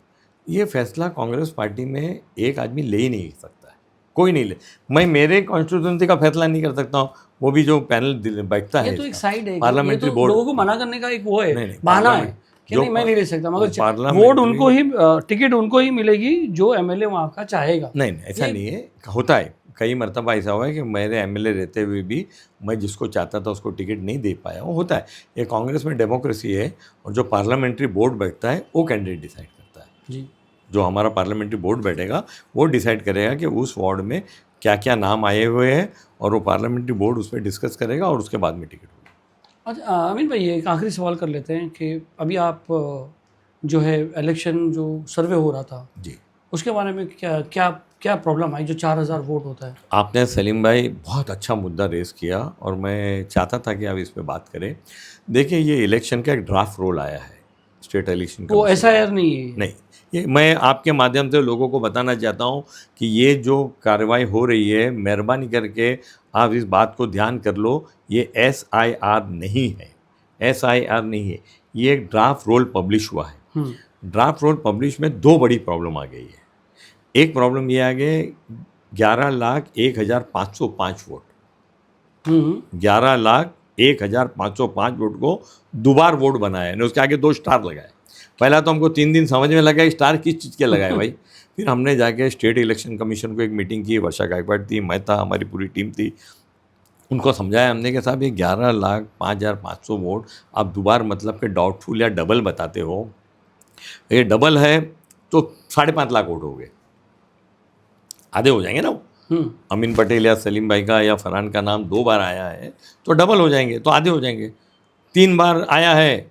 ये फैसला कांग्रेस पार्टी में एक आदमी ले ही नहीं सकता है, कोई नहीं ले। मैं मेरे कॉन्स्टिट्यूंसी का फैसला नहीं कर सकता हूँ, वो भी जो पैनल बैठता है,
ये तो एक साइड है,
पार्लियामेंट्री बोर्ड,
लोगों को मना करने का एक वो है, बहाना है कि नहीं मैं नहीं ले सकता, मगर वोट उनको ही, टिकट उनको ही मिलेगी जो MLA वहाँ का चाहेगा।
नहीं, ऐसा नहीं है। होता है कई मरतबा ऐसा हुआ है कि मेरे MLA रहते हुए भी मैं जिसको चाहता था उसको टिकट नहीं दे पाया, वो होता है। ये कांग्रेस में डेमोक्रेसी है, और जो पार्लियामेंट्री बोर्ड बैठता है वो कैंडिडेट डिसाइड करता है
जी। जो
हमारा पार्लियामेंट्री बोर्ड बैठेगा वो डिसाइड करेगा कि उस वार्ड में क्या क्या नाम आए हुए हैं, और वो पार्लियामेंट्री बोर्ड उस पर डिस्कस करेगा और उसके बाद में टिकट होगा।
अच्छा अमीन भाई, एक आखिरी सवाल कर लेते हैं कि अभी आप जो है इलेक्शन जो सर्वे हो रहा था
जी,
उसके बारे में क्या प्रॉब्लम आई जो 4,000 वोट होता है?
आपने सलीम भाई बहुत अच्छा मुद्दा रेस किया और मैं चाहता था कि आप इस पर बात करें। देखिए, ये इलेक्शन का एक ड्राफ्ट रोल आया है स्टेट इलेक्शन का,
वो SIR नहीं है।
नहीं, ये मैं आपके माध्यम से लोगों को बताना चाहता हूँ कि ये जो कार्रवाई हो रही है, मेहरबानी करके आप इस बात को ध्यान कर लो, ये SIR नहीं है, SIR नहीं है, ये एक ड्राफ्ट रोल पब्लिश हुआ है। ड्राफ्ट रोल पब्लिश में दो बड़ी प्रॉब्लम आ गई है। एक प्रॉब्लम ये आ गई 11,01,505 वोट, 11,01,505 वोट को दोबार वोट बनाया है, उसके आगे 2 स्टार लगाए। पहला तो हमको 3 दिन समझ में लगा स्टार किस चीज़ के लगाए भाई। फिर हमने जाके स्टेट इलेक्शन कमीशन को एक मीटिंग की, वर्षा गायकवाड़ थी, मैं था, हमारी पूरी टीम थी। उनको समझाया हमने कि साहब ये 11,05,500 वोट आप दोबारा मतलब के डाउटफुल या डबल बताते हो। ये डबल है तो 5.5 लाख वोट हो गए, आधे हो जाएंगे ना वो। अमीन पटेल या सलीम भाई का या फरहान का नाम 2 बार आया है तो डबल हो जाएंगे, तो आधे हो जाएंगे। 3 बार आया है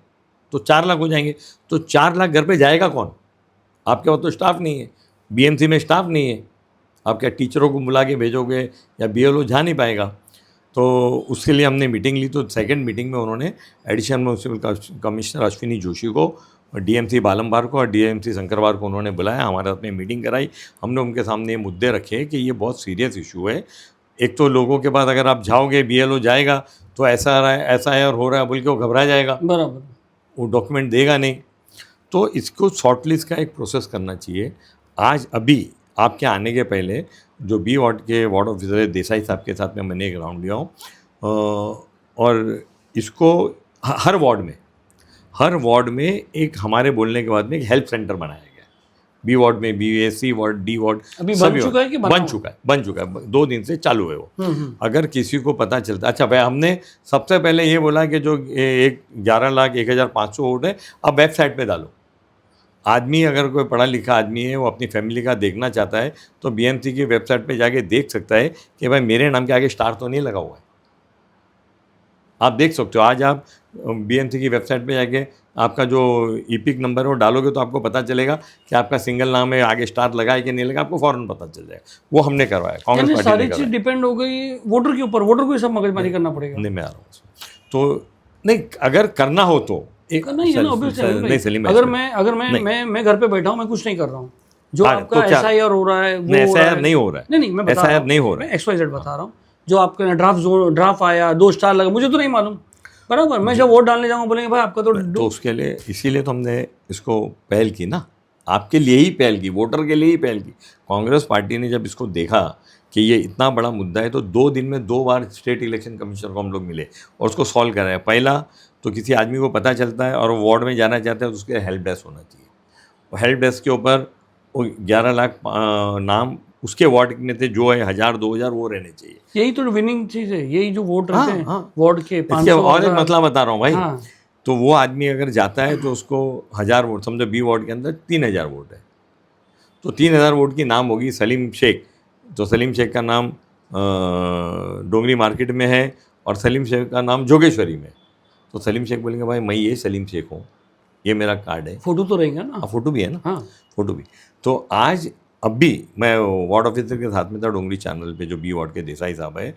तो 4 लाख हो जाएंगे। तो 4 लाख घर पे जाएगा कौन? आपके पास तो स्टाफ नहीं है, बीएमसी में स्टाफ नहीं है, आप क्या टीचरों को बुला के भेजोगे या बीएलओ जा नहीं पाएगा। तो उसके लिए हमने मीटिंग ली। तो सेकंड मीटिंग में उन्होंने additional municipal commissioner Ashwini Joshi को, डीएमसी बालमबार को और डीएमसी शंकरवार को उन्होंने बुलाया, हमारे साथ में मीटिंग कराई। हमने उनके सामने ये मुद्दे रखे कि ये बहुत सीरियस इशू है। एक तो लोगों के पास अगर आप जाओगे, बीएलओ जाएगा तो ऐसा है और हो रहा है बोल के वो घबरा जाएगा,
बराबर,
वो डॉक्यूमेंट देगा नहीं। तो इसको शॉर्टलिस्ट का एक प्रोसेस करना चाहिए। आज अभी आपके आने के पहले जो बी वार्ड के वार्ड ऑफिसर देसाई साहब के साथ में मैंने एक राउंड लिया हूँ, और इसको हर वार्ड में एक हमारे बोलने के बाद में एक हेल्प सेंटर बनाया गया। बी वार्ड में बी, सी वार्ड, डी वार्ड
अभी बन चुका है कि
बन चुका है 2 दिन से चालू है वो। अगर किसी को पता चलता, अच्छा भाई हमने सबसे पहले ये बोला कि जो 11,01,500 वोट है अब वेबसाइट पे डालो। आदमी अगर कोई पढ़ा लिखा आदमी है, वो अपनी फैमिली का देखना चाहता है तो बीएमसी की वेबसाइट पे जाके देख सकता है कि भाई मेरे नाम के आगे स्टार तो नहीं लगा हुआ है। आप देख सकते हो, आज आप बीएमसी की वेबसाइट पे जाके आपका जो ईपिक नंबर है वो डालोगे तो आपको पता चलेगा कि आपका सिंगल नाम है, आगे स्टार लगा है कि नहीं लगा, आपको फौरन पता चल जाएगा। वो हमने करवाया, कांग्रेस पार्टी ने
सारी चीज डिपेंड हो गई वोटर के ऊपर, वोटर को ही सब मगजमारी करना पड़ेगा।
नहीं, मैं आ रहा हूँ। तो नहीं, अगर करना हो तो
नहीं सलीम भाई, मैं घर पे बैठा हूँ, मैं कुछ नहीं कर रहा हूँ, जो आपका एसआईआर हो रहा है वो
एसआईआर नहीं हो रहा है।
नहीं, मैं एसआईआर नहीं हो रहा है, मैं XYZ बता रहा हूँ। जो आपके ड्राफ्ट आया 2 स्टार लगा, मुझे तो नहीं मालूम, बराबर। मैं जब वोट डालने जाऊँगा बोलेंगे भाई आपका तो
उसके लिए, इसीलिए तो हमने इसको पहल की ना, आपके लिए ही पहल की, वोटर के लिए ही पहल की। कांग्रेस पार्टी ने जब इसको देखा कि ये इतना बड़ा मुद्दा है तो 2 दिन में 2 बार स्टेट इलेक्शन कमीशनर को हम लोग मिले और उसको सॉल्व कराया। पहला तो किसी आदमी को पता चलता है और वो वार्ड में जाना चाहता है तो उसके हेल्प डेस्क होना चाहिए। और हेल्प डेस्क के ऊपर वो 11 लाख नाम उसके वार्ड में थे, जो है 1,000-2,000 वो रहने चाहिए।
यही तो विनिंग चीज़ है, यही जो वोट रहते हैं वार्ड के 500।
और एक मतलब बता रहा हूँ भाई, तो वो आदमी अगर जाता है तो उसको 1,000 वोट, समझो बी वार्ड के अंदर 3,000 वोट है, तो 3,000 वोट की नाम होगी सलीम शेख। तो सलीम शेख का नाम डोंगरी मार्केट में है और सलीम शेख का नाम जोगेश्वरी में। तो सलीम शेख बोलेंगे भाई मैं ये सलीम शेख हूँ, ये मेरा कार्ड है।
फोटो तो रहेगा ना?
फोटो भी है ना, हाँ फोटो भी। तो आज अब भी मैं वार्ड ऑफिसर के साथ में था डोंगरी चैनल पे, जो बी वार्ड के देसाई साहब है,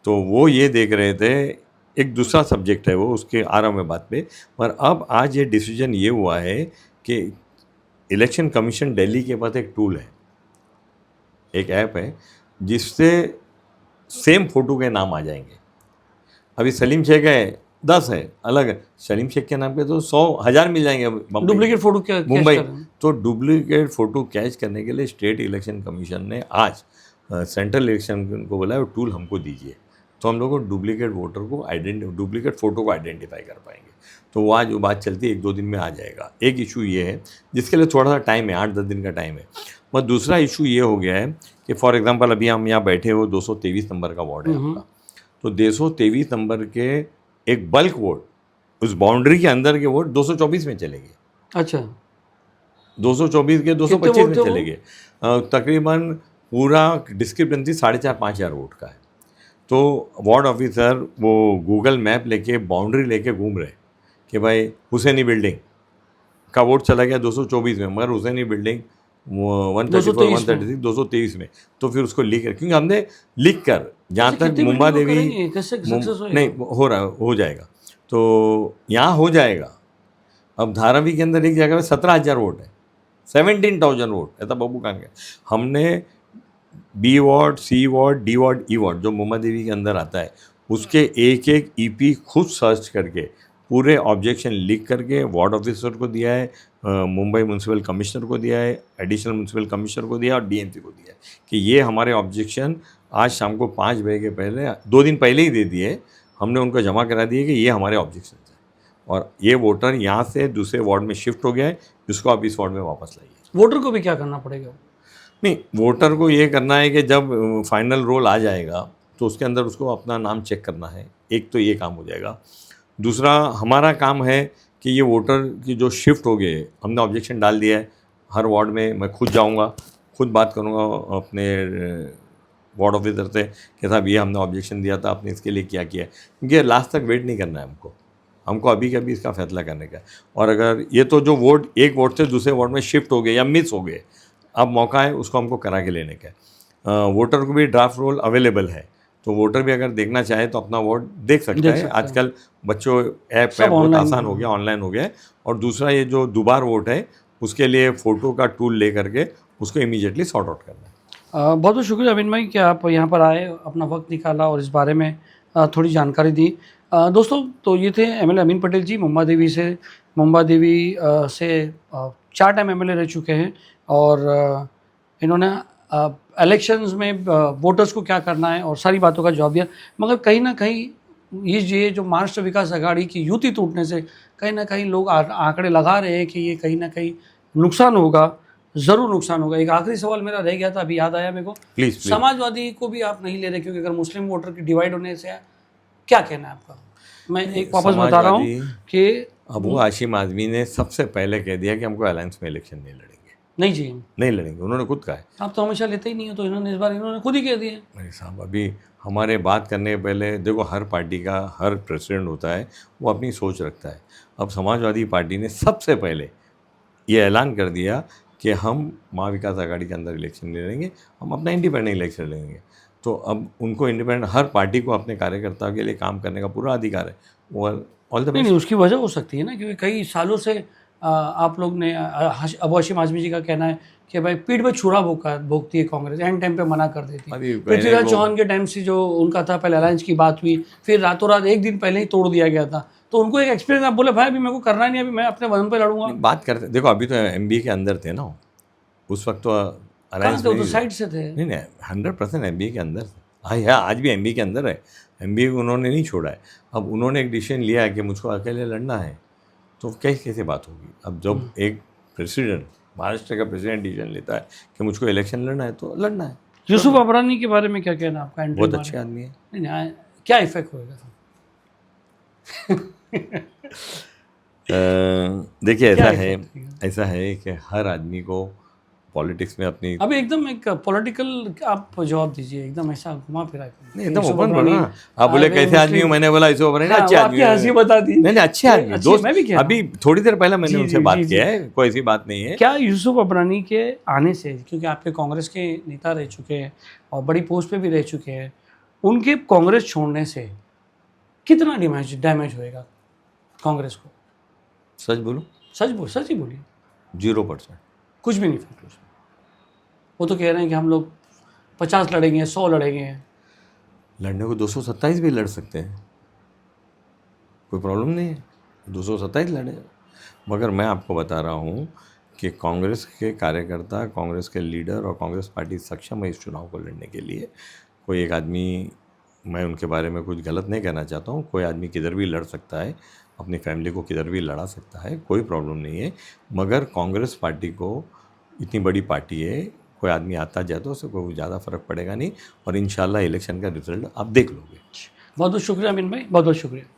तो वो ये देख रहे थे, एक दूसरा सब्जेक्ट है वो, उसके आ रहा हूँ मैं बात पे। पर अब आज ये डिसीजन ये हुआ है कि इलेक्शन कमीशन दिल्ली के पास एक टूल है, एक ऐप है जिससे सेम फोटो के नाम आ जाएंगे। अभी सलीम शेख है 10 है अलग है, सलीम शेख के नाम पे तो 100,000 मिल जाएंगे
डुप्लीकेट फोटो
मुंबई। तो डुप्लीकेट फोटो कैच करने के लिए स्टेट इलेक्शन कमीशन ने आज सेंट्रल इलेक्शन को बोला है टूल हमको दीजिए, तो हम लोग को डुप्लीकेट वोटर को डुप्लीकेट फ़ोटो को आइडेंटिफाई कर पाएंगे। तो वो आज वो बात चलती है, 1-2 दिन में आ जाएगा। एक इशू ये है जिसके लिए थोड़ा सा टाइम है, 8-10 दिन का टाइम है। और दूसरा इशू ये हो गया है कि फॉर एग्जांपल अभी हम यहाँ बैठे हो 223 नंबर का वार्ड है आपका, तो 223 नंबर के एक बल्क वोट, उस बाउंड्री के अंदर के वोट 224 में चले गए।
अच्छा,
224 के 225 में चले गए। तकरीबन पूरा डिस्क्रिपेंसी 4,500-5,000 वोट का है। तो वार्ड ऑफिसर वो गूगल मैप लेके बाउंड्री लेके घूम रहे कि भाई हुसैनी बिल्डिंग का वोट चला गया 224 में, मगर हुसैनी बिल्डिंग 134, 223 में। तो फिर उसको लिख कर, क्योंकि हमने लिख कर, जहाँ तक मुंबा देवी नहीं हो जाएगा, तो यहाँ हो जाएगा। अब धारावी के अंदर एक जगह में 17,000 वोट है, 17,000 वोट, ऐसा बाबू कहाँ गया। हमने बी वार्ड, सी वार्ड, डी वार्ड, ई वार्ड जो मुंबा देवी के अंदर आता है, उसके एक एक ईपी खुद सर्च करके पूरे ऑब्जेक्शन लिख करके वार्ड ऑफिसर को दिया है, मुंबई म्यूनसिपल कमिश्नर को दिया है, एडिशनल म्यूनसिपल कमिश्नर को दिया है और डीएमसी को दिया है कि ये हमारे ऑब्जेक्शन आज शाम को 5 बजे के पहले 2 दिन पहले ही दे दिए, हमने उनको जमा करा दिए कि ये हमारे ऑब्जेक्शन है और ये वोटर यहाँ से दूसरे वार्ड में शिफ्ट हो गया है, इसको आप इस वार्ड में वापस लाइए।
वोटर को भी क्या करना पड़ेगा?
नहीं, वोटर को ये करना है कि जब फाइनल रोल आ जाएगा तो उसके अंदर उसको अपना नाम चेक करना है, एक तो ये काम हो जाएगा। दूसरा हमारा काम है कि ये वोटर की जो शिफ्ट हो गए, हमने ऑब्जेक्शन डाल दिया है, हर वार्ड में मैं खुद जाऊंगा, खुद बात करूंगा अपने वार्ड ऑफिसर से कि साहब ये हमने ऑब्जेक्शन दिया था, आपने इसके लिए क्या किया है, क्योंकि लास्ट तक वेट नहीं करना है हमको अभी का अभी इसका फैसला करने का है। और अगर ये तो जो वोट एक वोट से दूसरे वोट में शिफ्ट हो गए या मिस हो गए, अब मौका है उसको हमको करा के लेने का है। वोटर को भी ड्राफ्ट रोल अवेलेबल है, तो वोटर भी अगर देखना चाहे तो अपना वोट देख सकता है। आजकल बच्चों ऐप बहुत आसान हो गया, ऑनलाइन हो गया है। और दूसरा ये जो दोबार वोट है उसके लिए फ़ोटो का टूल ले करके उसको इमीडिएटली सॉर्ट आउट करना है।
बहुत बहुत शुक्रिया अमीन भाई कि आप यहाँ पर आए, अपना वक्त निकाला और इस बारे में थोड़ी जानकारी दी। दोस्तों, तो ये थे एमएलए अमीन पटेल जी, मुंबा देवी से 4 टाइम एमएलए रह चुके हैं और इन्होंने इलेक्शंस में वोटर्स को क्या करना है और सारी बातों का जवाब दिया। मगर कहीं ना कहीं ये जो महाराष्ट्र विकास आघाड़ी की युति टूटने से कहीं ना कहीं लोग आंकड़े लगा रहे हैं कि ये कहीं ना कहीं नुकसान होगा, ज़रूर नुकसान होगा। एक आखिरी सवाल मेरा रह गया था, अभी याद आया मेरे को।
प्लीज़
समाजवादी को भी आप नहीं ले रहे, क्योंकि अगर मुस्लिम वोटर की डिवाइड होने से क्या कहना है आपका? मैं एक वापस बता रहा हूँ कि
अबू हाशिम आज़मी ने सबसे पहले कह दिया कि हमको अलायंस में इलेक्शन नहीं लड़ेंगे, नहीं लड़ेंगे, उन्होंने खुद कहा है।
आप तो हमेशा लेते ही नहीं हो, तो इन्होंने इस बार खुद ही कह दिया।
भाई साहब, अभी हमारे बात करने के पहले देखो, हर पार्टी का हर प्रेसिडेंट होता है, वो अपनी सोच रखता है। अब समाजवादी पार्टी ने सबसे पहले ये ऐलान कर दिया कि हम महाविकास आघाड़ी के अंदर इलेक्शन नहीं लड़ेंगे, हम अपना इंडिपेंडेंट इलेक्शन लड़ेंगे। तो अब उनको इंडिपेंडेंट, हर पार्टी को अपने कार्यकर्ताओं के लिए काम करने का पूरा अधिकार है। वो ऑल द बेस्ट।
नहीं, उसकी वजह हो सकती है ना, क्योंकि कई सालों से आप लोग ने अबू हाशिम आज़मी जी का कहना है कि भाई पीठ पे छुरा भोगती है कांग्रेस, एंड टाइम पे मना कर देती है। पृथ्वीराज चौहान के टाइम से जो उनका था, पहले अलायंस की बात हुई, फिर रातों रात एक दिन पहले ही तोड़ दिया गया था। तो उनको एक एक्सपीरियंस, आप बोले भाई अभी मेरे को करना नहीं, अभी मैं अपने वजन पे लड़ूंगा।
बात करते देखो, अभी तो एमबीए के अंदर थे ना, उस वक्त तो अलायंस
तो साइड से थे।
नहीं, 100% एमबीए के अंदर थे। हाँ, आज भी एमबीए के अंदर है, एमबीए को उन्होंने नहीं छोड़ा है। अब उन्होंने एक डिसीजन लिया है कि मुझको अकेले लड़ना है, तो कैसे बात होगी? अब जब एक प्रेसिडेंट, महाराष्ट्र का प्रेसिडेंट डिसीजन लेता है कि मुझको इलेक्शन लड़ना है, तो लड़ना है।
यूसुफ अबरानी के बारे में क्या कहना आपका?
बहुत अच्छे आदमी है।
नहीं, क्या इफेक्ट होगा?
देखिए, ऐसा है कि हर आदमी को पॉलिटिक्स में अपनी,
अभी एकदम एक पॉलिटिकल आप जवाब दीजिए, एकदम ऐसा घुमा फिरा
नहीं, एकदम ओपन बोलो ना। आप बोले कैसे आदमी हूँ, मैंने बोला यूसुफ अबरानी अच्छे आदमी,
हंसी बता दी।
नहीं, अच्छे आदमी दोस्त।
मैं भी
अभी थोड़ी देर पहले मैंने उनसे बात किया है, कोई ऐसी बात नहीं है।
क्या यूसुफ अबरानी के आने से, क्योंकि आपके कांग्रेस के नेता रह चुके हैं और बड़ी पोस्ट पे भी रह चुके हैं, उनके कांग्रेस छोड़ने से कितना डैमेज होएगा कांग्रेस को?
सच बोलूं?
सच ही बोलिए।
0%,
कुछ भी नहीं फैक्ट उसमें। वो तो कह रहे हैं कि हम लोग 50 लड़ेंगे, 100 लड़ेंगे।
लड़ने को 227 भी लड़ सकते हैं, कोई प्रॉब्लम नहीं है, 227 लड़े। मगर मैं आपको बता रहा हूँ कि कांग्रेस के कार्यकर्ता, कांग्रेस के लीडर और कांग्रेस पार्टी सक्षम है इस चुनाव को लड़ने के लिए। कोई एक आदमी, मैं उनके बारे में कुछ गलत नहीं कहना चाहता हूँ, कोई आदमी किधर भी लड़ सकता है, अपनी फैमिली को किधर भी लड़ा सकता है, कोई प्रॉब्लम नहीं है। मगर कांग्रेस पार्टी को, इतनी बड़ी पार्टी है, कोई आदमी आता जाए तो उससे कोई ज़्यादा फर्क पड़ेगा नहीं, और इंशाल्लाह इलेक्शन का रिजल्ट आप देख लोगे।
बहुत बहुत शुक्रिया अमीन भाई, बहुत बहुत शुक्रिया।